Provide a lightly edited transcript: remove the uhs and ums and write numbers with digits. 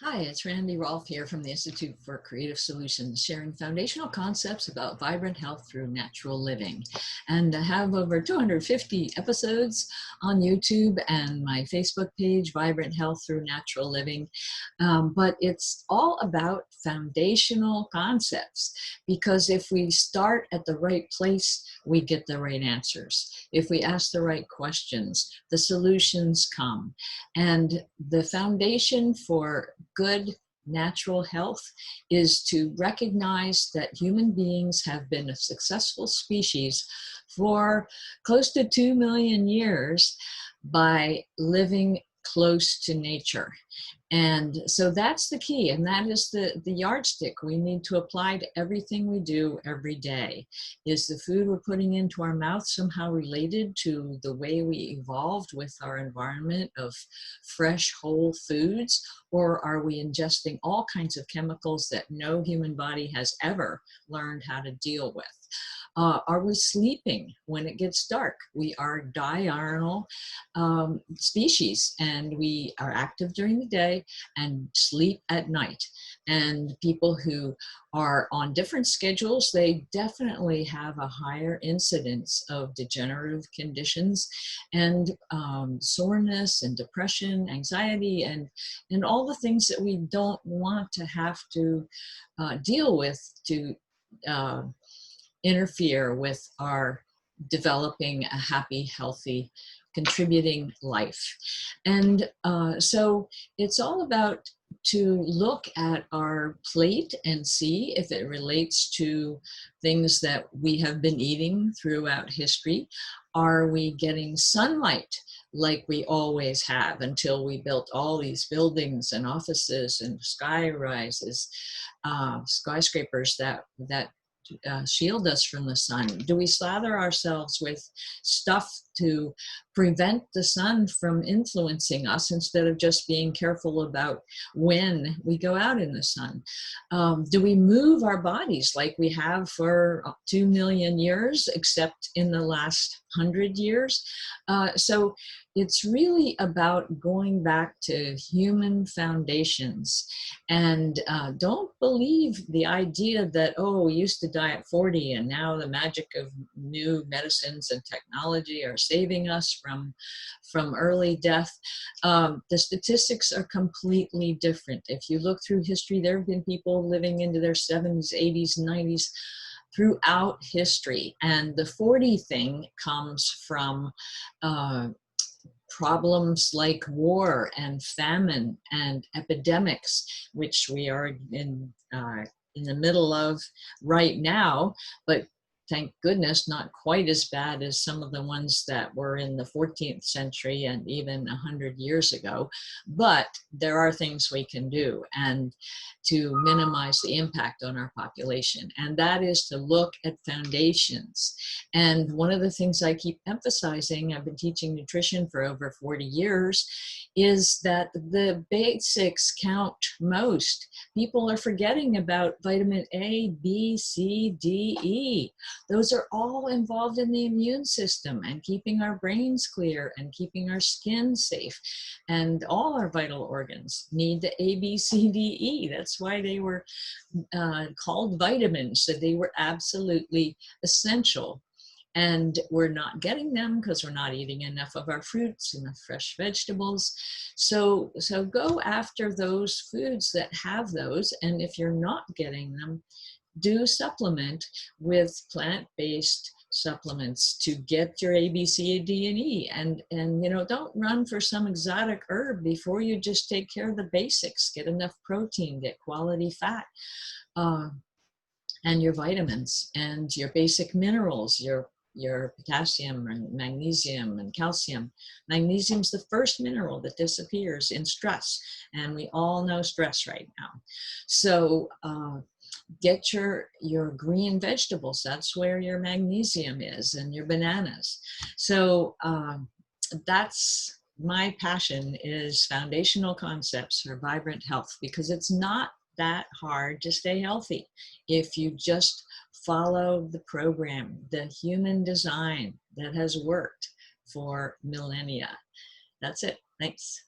Hi, it's Randy Rolfe here from the Institute for Creative Solutions, sharing foundational concepts about vibrant health through natural living. And I have over 250 episodes on YouTube and my Facebook page, Vibrant Health Through Natural Living. But it's all about foundational concepts, because if we start at the right place, we get the right answers. If we ask the right questions, the solutions come. And the foundation for good natural health is to recognize that human beings have been a successful species for close to 2 million years by living close to nature. And so that's the key, and that is the yardstick we need to apply to everything we do every day. Is the food we're putting into our mouth somehow related to the way we evolved with our environment of fresh, whole foods? Or are we ingesting all kinds of chemicals that no human body has ever learned how to deal with? Are we sleeping when it gets dark? We are diurnal species, and we are active during the day and sleep at night. And people who are on different schedules, they definitely have a higher incidence of degenerative conditions and soreness and depression, anxiety, and all the things that we don't want to have to deal with to uh, interfere with our developing a happy, healthy, contributing life. And so it's all about to look at our plate and see if it relates to things that we have been eating throughout history. Are we getting sunlight like we always have until we built all these buildings and offices and sky rises, skyscrapers that shield us from the sun? Do we slather ourselves with stuff to prevent the sun from influencing us instead of just being careful about when we go out in the sun? Do we move our bodies like we have for 2 million years, except in the last 100 years? So it's really about going back to human foundations. And don't believe the idea that, oh, we used to die at 40 and now the magic of new medicines and technology are saving us from early death. The statistics are completely different. If you look through history, there have been people living into their 70s, 80s, 90s throughout history. And the 40 thing comes from problems like war and famine and epidemics, which we are in the middle of right now, but thank goodness not quite as bad as some of the ones that were in the 14th century and even 100 years ago. But there are things we can do and to minimize the impact on our population, and that is to look at foundations. And one of the things I keep emphasizing, I've been teaching nutrition for over 40 years, is that the basics count most. People are forgetting about vitamin A, B, C, D, E. Those are all involved in the immune system and keeping our brains clear and keeping our skin safe. And all our vital organs need the A, B, C, D, E. That's why they were called vitamins, so they were absolutely essential. And we're not getting them because we're not eating enough of our fruits and the fresh vegetables. So go after those foods that have those. And if you're not getting them, do supplement with plant-based supplements to get your A, B, C, D, and E. And don't run for some exotic herb before you just take care of the basics. Get enough protein, get quality fat, and your vitamins and your basic minerals, your potassium and magnesium and calcium. Magnesium is the first mineral that disappears in stress, and we all know stress right now. So get your green vegetables. That's where your magnesium is, and your bananas. So that's my passion, is foundational concepts for vibrant health, because it's not that hard to stay healthy if you just follow the program, the human design that has worked for millennia. That's it. Thanks.